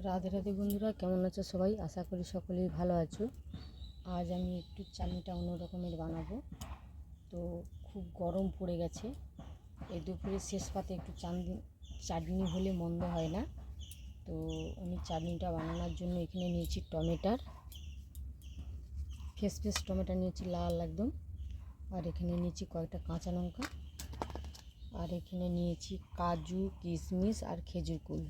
রাধে রাধে বন্ধুরা, কেমন আছো সবাই? আশা করি সকলেই ভালো আছো। আজ আমি একটু চাটনিটা অন্য রকমের বানাবো। তো খুব গরম পড়ে গেছে, এই দুপুরের শেষ পাতে একটু চাটনি হলে মন্দ হয় না। তো আমি চাটনিটা বানানোর জন্য এখানে নিয়েছি টমেটোর ফ্রেশ টমেটো নিয়েছি, লাল একদম। আর এখানে নিয়েছি কয়েকটা কাঁচা লঙ্কা। আর এখানে নিয়েছি কাজু, কিশমিশ আর খেজুর কুল।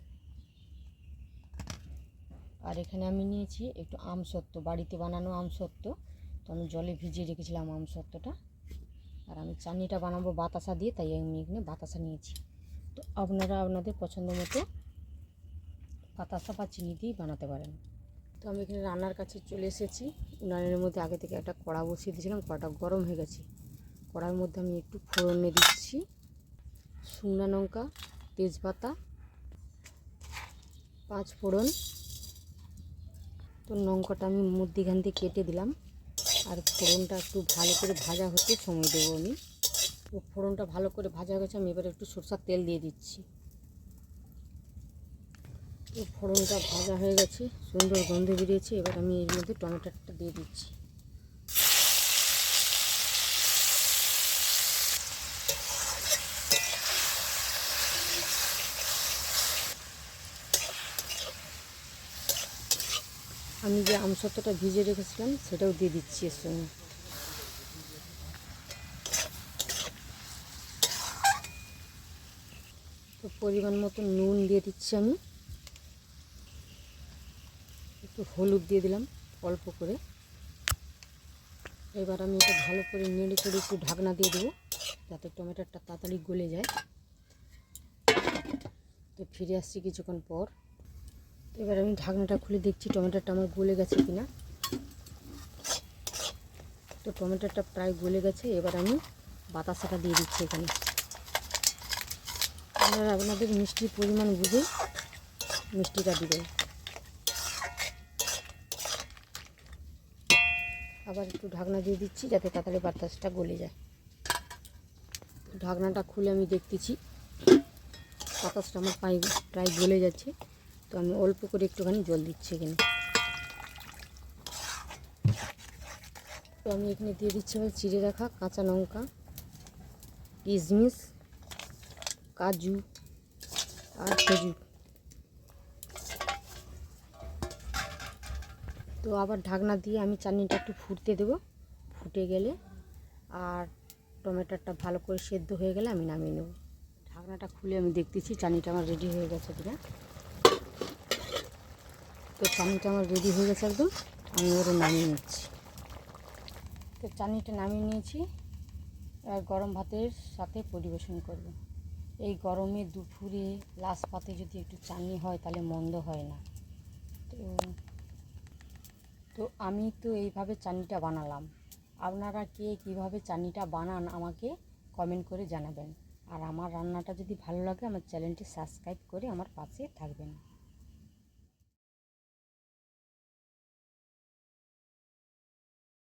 আর এখানে আমি নিয়েছি একটু আমসত্ত্ব, বাড়িতে বানানো আমসত্ত্ব। তো আমি জলে ভিজিয়ে রেখেছিলাম আমসত্ত্বটা। আর আমি চাটনিটা বানাবো বাতাসা দিয়ে, তাই আমি এখানে বাতাসা নিয়েছি। তো আপনারা আপনাদের পছন্দ মতো বাতাসা বা চিনি দিয়েই বানাতে পারেন। তো আমি এখানে রান্নার কাছে চলে এসেছি। উনানের মধ্যে আগে থেকে একটা কড়া বসিয়ে দিয়েছিলাম, কড়াটা গরম হয়ে গেছে। কড়ার মধ্যে আমি একটু ফোড়নে দিচ্ছি শুকনো লঙ্কা, তেজপাতা, 5 ফোড়ন। তো লঙ্কাটা আমি মধ্যিখান দিয়ে কেটে দিলাম। আর ফোড়নটা একটু ভালো করে ভাজা হতে সময় দেবো আমি। তো ফোড়নটা ভালো করে ভাজা হয়ে গেছে, আমি এবারে একটু সরষের তেল দিয়ে দিচ্ছি। তো ফোড়নটা ভাজা হয়ে গেছে, সুন্দর গন্ধ বেরিয়েছে। এবার আমি এর মধ্যে টমেটোটা দিয়ে দিচ্ছি। আমি যে আমসত্ত্বটা ভিজে রেখেছিলাম সেটাও দিয়ে দিচ্ছি এর সঙ্গে। তো পরিমাণ মতো নুন দিয়ে দিচ্ছি আমি, একটু হলুদ দিয়ে দিলাম অল্প করে। এবার আমি এটা ভালো করে নেড়ে চেড়ে একটু ঢাকনা দিয়ে দেবো, যাতে টমেটোটা তাড়াতাড়ি গলে যায়। তো ফিরে আসছি কিছুক্ষণ পর। এবার আমি ঢাকনাটা খুলে দেখছি টমেটোটা আমার গলে গেছে কিনা। তো টমেটোটা প্রায় গলে গেছে। এবার আমি বাতাসাটা দিয়ে দিচ্ছি এখানে। আপনারা আপনাদের মিষ্টির পরিমাণ বুঝে মিষ্টিটা দিবেন। আবার একটু ঢাকনা দিয়ে দিচ্ছি যাতে তাড়াতাড়ি বাতাসটা গলে যায়। ঢাকনাটা খুলে আমি দেখতেছি বাতাসটা আমার প্রায় গলে যাচ্ছে। তো আমি অল্প করে একটুখানি জল দিচ্ছি এখানে। তো আমি এখানে দিয়ে দিচ্ছি আমার চিড়ে রাখা কাঁচা লঙ্কা, কিশমিশ, কাজু আর খেজুর। তো আবার ঢাকনা দিয়ে আমি চাটনিটা একটু ফুটতে দেবো। ফুটে গেলে আর টমেটোটা ভালো করে সেদ্ধ হয়ে গেলে আমি নামিয়ে নেব। ঢাকনাটা খুলে আমি দেখতেছি চাটনিটা আমার রেডি হয়ে গেছে কিনা। তো চাটনিটা আমার রেডি হয়ে গেছে একদম, আমি ওরে নামিয়ে নিচ্ছি। তো চাটনিটা নামিয়ে নিয়েছি, আর গরম ভাতের সাথে পরিবেশন করব। এই গরমে দুপুরে লাস্ট পাতে যদি একটু চাটনি হয় তাহলে মন্দ হয় না। তো আমি তো এইভাবে চাটনিটা বানালাম। আপনারা কে কীভাবে চাটনিটা বানান আমাকে কমেন্ট করে জানাবেন। আর আমার রান্নাটা যদি ভালো লাগে আমার চ্যানেলটি সাবস্ক্রাইব করে আমার পাশে থাকবেন।